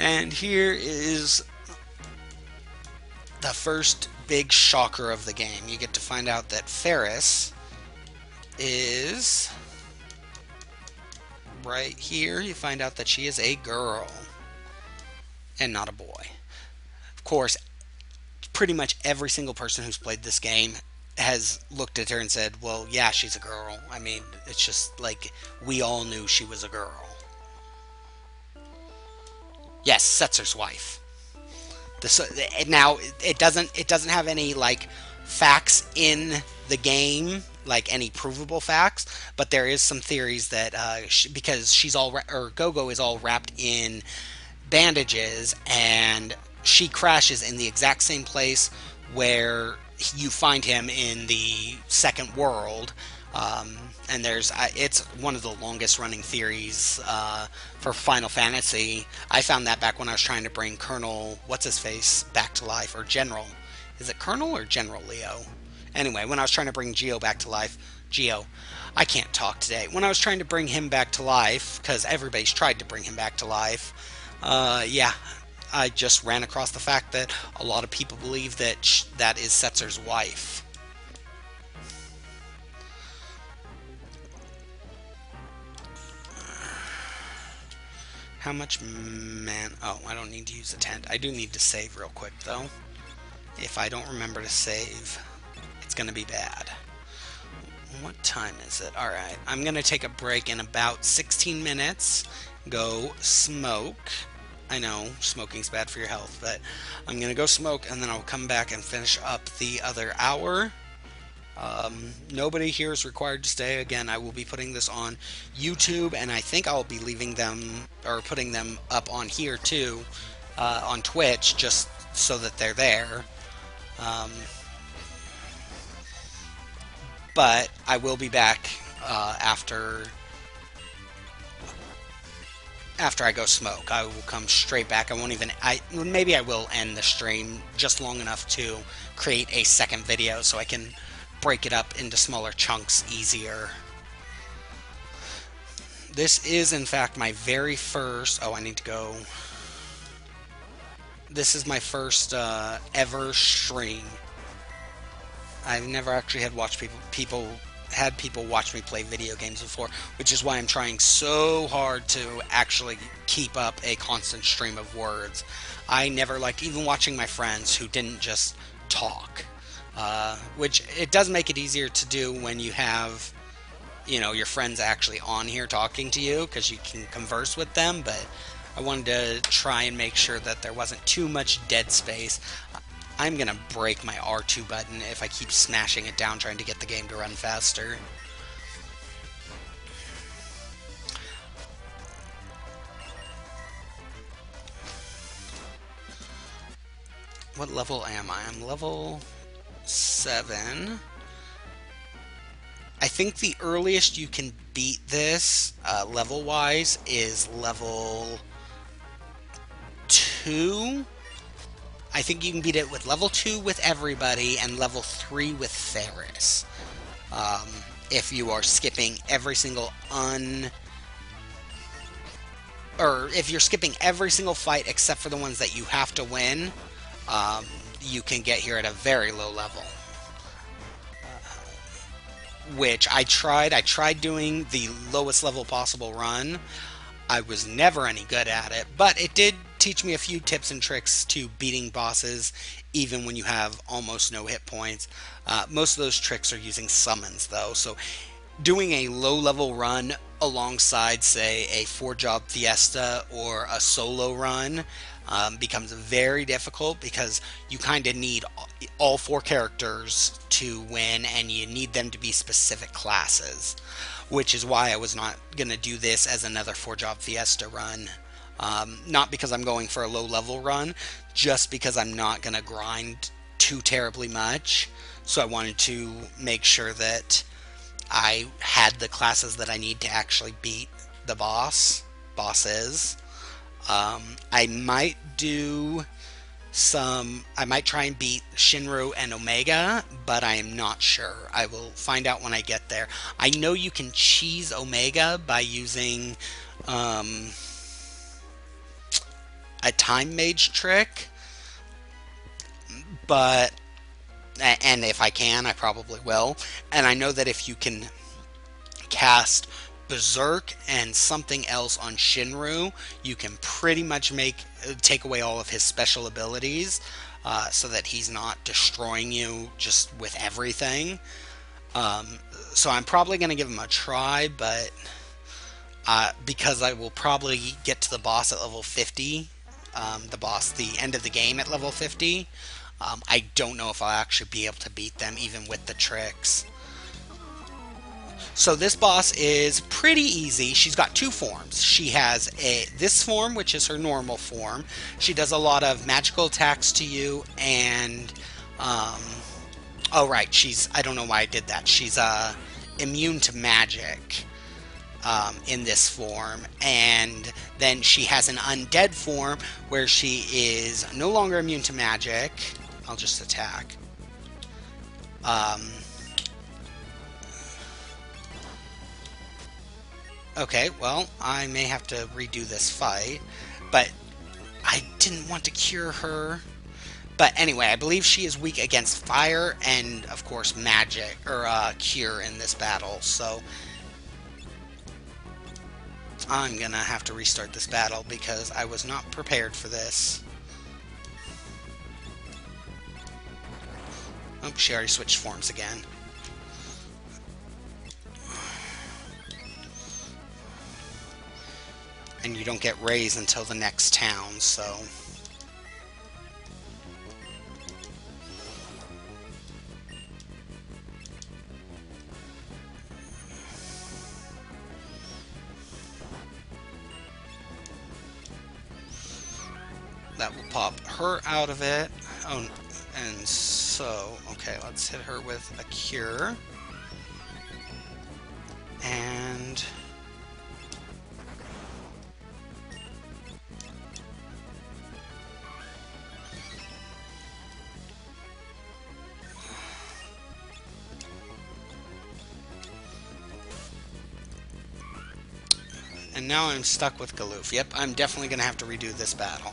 And here is the first big shocker of the game. You get to find out that Ferris is right here. You find out that she is a girl and not a boy. Of course, pretty much every single person who's played this game has looked at her and said, well, yeah, she's a girl. I mean, it's just like we all knew she was a girl. Yes, Setzer's wife. This, now it doesn't have any like facts in the game, like any provable facts, but there is some theories that because she's all or Gogo is all wrapped in bandages, and she crashes in the exact same place where you find him in the second world. And there's it's one of the longest running theories for Final Fantasy. I found that back when I was trying to bring Colonel what's his face back to life, or General. Is it Colonel or General Leo? Anyway, when I was trying to bring Geo back to life, Geo, I can't talk today. When I was trying to bring him back to life, because everybody's tried to bring him back to life, yeah, I just ran across the fact that a lot of people believe that that is Setzer's wife. How much man? Oh, I don't need to use a tent. I do need to save real quick, though. If I don't remember to save, it's going to be bad. What time is it? Alright, I'm going to take a break in about 16 minutes. Go smoke. I know smoking's bad for your health, but I'm going to go smoke, and then I'll come back and finish up the other hour. Nobody here is required to stay. Again, I will be putting this on YouTube, and I think I'll be leaving them or putting them up on here too, on Twitch, just so that they're there. But I will be back after I go smoke. I will come straight back. I won't even. Maybe I will end the stream just long enough to create a second video so I can break it up into smaller chunks easier. This is in fact my very first. Oh, I need to go. This is my first ever stream. I've never actually had people watch me play video games before, which is why I'm trying so hard to actually keep up a constant stream of words. I never liked even watching my friends who didn't just talk, which it does make it easier to do when you have, you know, your friends actually on here talking to you, because you can converse with them, but I wanted to try and make sure that there wasn't too much dead space. I'm gonna break my R2 button if I keep smashing it down trying to get the game to run faster. What level am I? I'm level 7. I think the earliest you can beat this, level-wise, is level 2. I think you can beat it with level 2 with everybody and level 3 with Ferris. If you are skipping every single or if you're skipping every single fight except for the ones that you have to win, you can get here at a very low level. Which I tried doing the lowest level possible run. I was never any good at it, but it did teach me a few tips and tricks to beating bosses even when you have almost no hit points. Most of those tricks are using summons though, so doing a low level run alongside, say, a 4-job fiesta or a solo run becomes very difficult, because you kind of need all 4 characters to win, and you need them to be specific classes, which is why I was not going to do this as another 4-job fiesta run. Not because I'm going for a low level run, just because I'm not going to grind too terribly much. So I wanted to make sure that I had the classes that I need to actually beat the bosses. I might try and beat Shinru and Omega, but I am not sure. I will find out when I get there. I know you can cheese Omega by using, a time mage trick, but and if I can, I probably will. And I know that if you can cast Berserk and something else on Shinru, you can pretty much take away all of his special abilities, so that he's not destroying you just with everything. So I'm probably going to give him a try, but because I will probably get to the boss at level 50, the end of the game at level 50, I don't know if I'll actually be able to beat them even with the tricks. So this boss is pretty easy. She's got two forms. She has this form, which is her normal form. She does a lot of magical attacks to you, and oh right, I don't know why I did that. She's immune to magic in this form, and then she has an undead form where she is no longer immune to magic. I'll just attack. Okay, well, I may have to redo this fight, but I didn't want to cure her. But anyway, I believe she is weak against fire and, of course, magic, or cure in this battle, so I'm gonna have to restart this battle because I was not prepared for this. Oh, she already switched forms again. And you don't get raised until the next town, so... That will pop her out of it. Oh, and so... Okay, let's hit her with a cure. And... And now I'm stuck with Galoof. Yep, I'm definitely going to have to redo this battle.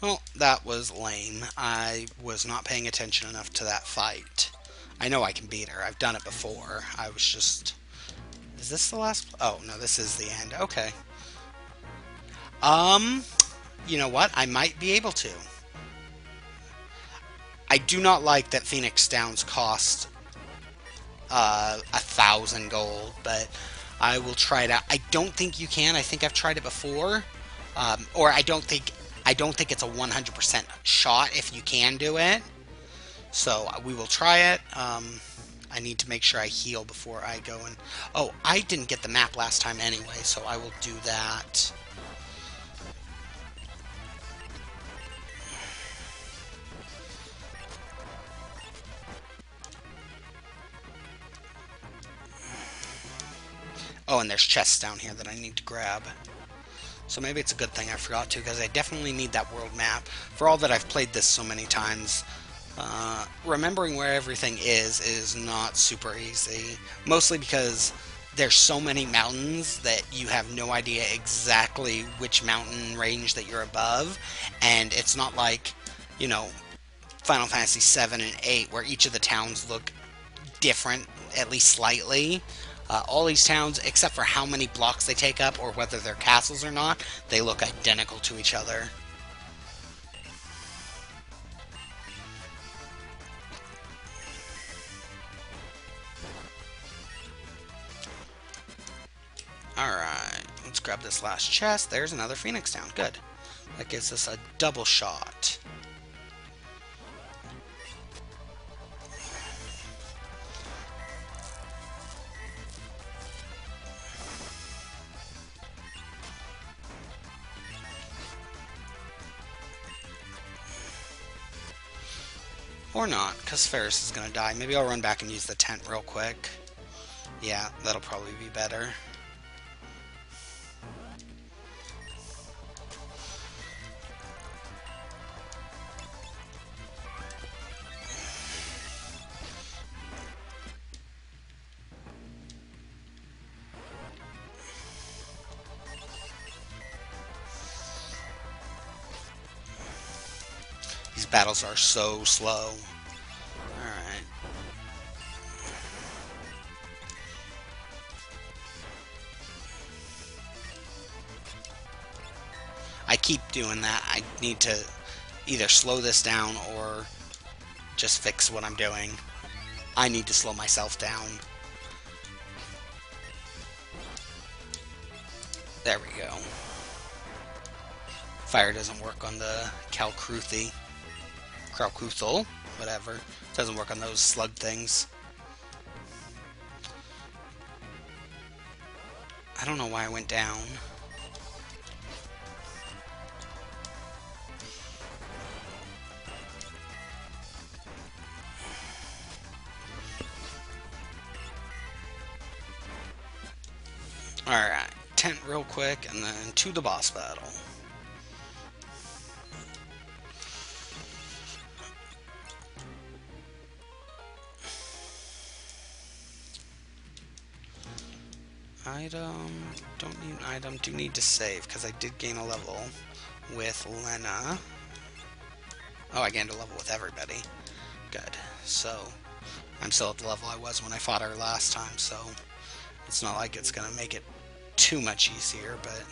Well, that was lame. I was not paying attention enough to that fight. I know I can beat her. I've done it before. I was just... Is this the last... Oh, no, this is the end. Okay. You know what? I might be able to. I do not like that Phoenix Downs cost 1,000 gold, but I will try it out. I don't think you can. I think I've tried it before. Or I don't think it's a 100% shot if you can do it. So we will try it. I need to make sure I heal before I go and... Oh, I didn't get the map last time anyway, so I will do that. Oh, and there's chests down here that I need to grab. So maybe it's a good thing I forgot to, because I definitely need that world map. For all that I've played this so many times, remembering where everything is not super easy. Mostly because there's so many mountains that you have no idea exactly which mountain range that you're above. And it's not like, you know, Final Fantasy 7 and 8, where each of the towns look different, at least slightly. All these towns, except for how many blocks they take up or whether they're castles or not, they look identical to each other. Alright, let's grab this last chest. There's another Phoenix down. Good. That gives us a double shot. Or not, because Ferris is going to die. Maybe I'll run back and use the tent real quick. Yeah, that'll probably be better. These battles are so slow. Alright. I keep doing that. I need to either slow this down or just fix what I'm doing. I need to slow myself down. There we go. Fire doesn't work on the Kralkuthel, whatever. Doesn't work on those slug things. I don't know why I went down. Alright, tent real quick and then to the boss battle. Item, don't need an item, do need to save because I did gain a level with Lena. Oh, I gained a level with everybody. Good. So, I'm still at the level I was when I fought her last time, so it's not like it's going to make it too much easier, but...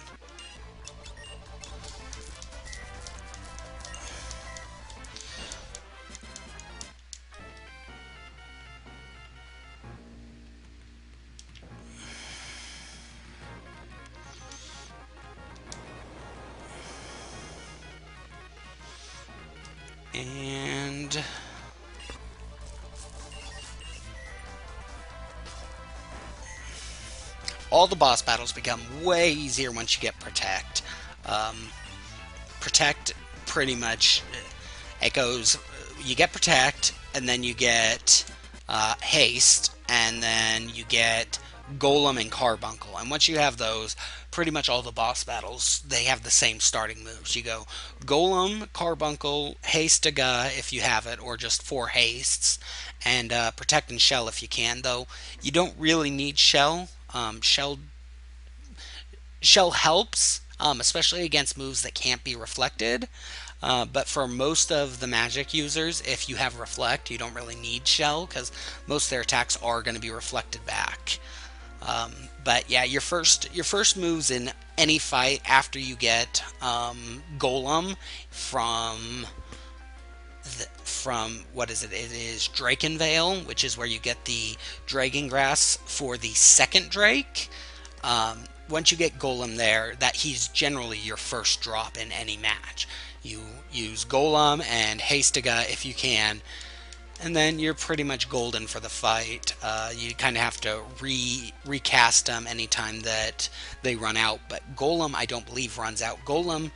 And... all the boss battles become way easier once you get Protect. Protect pretty much, it goes, you get Protect, and then you get Haste, and then you get Golem and Carbuncle. And once you have those, pretty much all the boss battles, they have the same starting moves. You go Golem, Carbuncle, Hastiga if you have it, or just 4 hastes, and Protect and Shell if you can, though you don't really need Shell. Shell helps, especially against moves that can't be reflected. But for most of the magic users, if you have Reflect, you don't really need Shell because most of their attacks are going to be reflected back. But yeah, your first moves in any fight after you get Golem from what is it? It is Drakenvale, which is where you get the Dragon Grass for the second Drake. Once you get Golem there, that he's generally your first drop in any match. You use Golem and Hastiga if you can, and then you're pretty much golden for the fight. You kind of have to recast them anytime that they run out, but Golem I don't believe runs out. Golem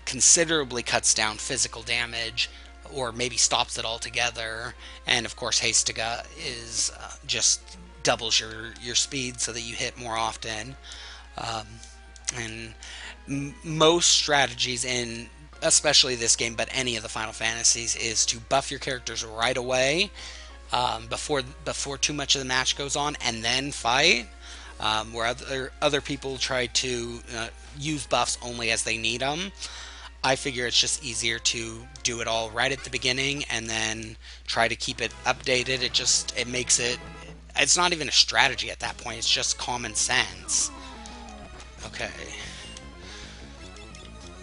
considerably cuts down physical damage, or maybe stops it altogether, and of course Hastiga is just doubles your speed so that you hit more often. And most strategies in especially this game, but any of the Final Fantasies, is to buff your characters right away before too much of the match goes on, and then fight. Where other people try to use buffs only as they need them. I figure it's just easier to do it all right at the beginning and then try to keep it updated. It makes it... it's not even a strategy at that point, it's just common sense. Okay.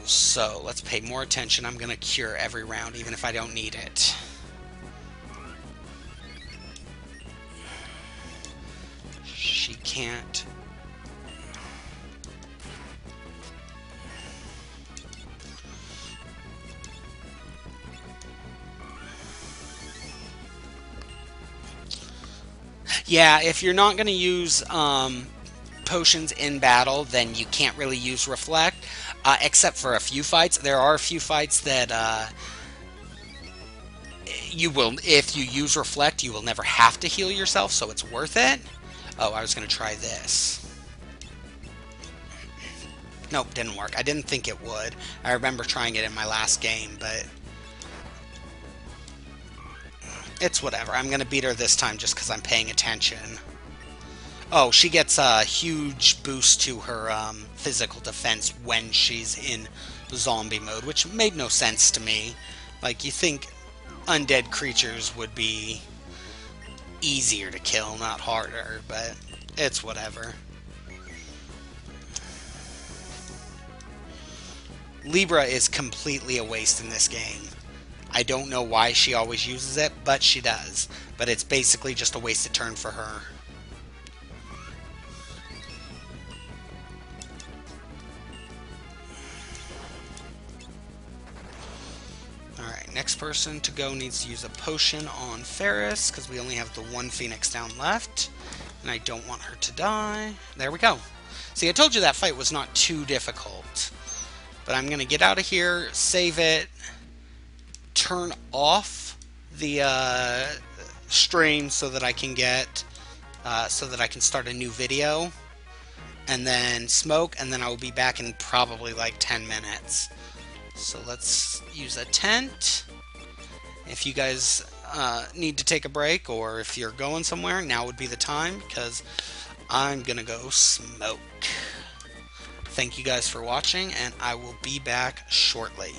So, let's pay more attention. I'm going to cure every round, even if I don't need it. She can't... Yeah, if you're not going to use potions in battle, then you can't really use reflect, except for a few fights. There are a few fights that you will, if you use reflect, you will never have to heal yourself, so it's worth it. Oh, I was going to try this. Nope, didn't work. I didn't think it would. I remember trying it in my last game, but it's whatever. I'm going to beat her this time just because I'm paying attention. Oh, she gets a huge boost to her physical defense when she's in zombie mode, which made no sense to me. Like, you think undead creatures would be easier to kill, not harder, but it's whatever. Libra is completely a waste in this game. I don't know why she always uses it, but she does. But it's basically just a wasted turn for her. Alright, next person to go needs to use a potion on Ferris, because we only have the one Phoenix down left. And I don't want her to die. There we go. See, I told you that fight was not too difficult. But I'm going to get out of here, save it, turn off the stream so that I can get, so that I can start a new video, and then smoke, and then I will be back in probably like 10 minutes. So let's use a tent. If you guys need to take a break, or if you're going somewhere, now would be the time, because I'm going to go smoke. Thank you guys for watching, and I will be back shortly.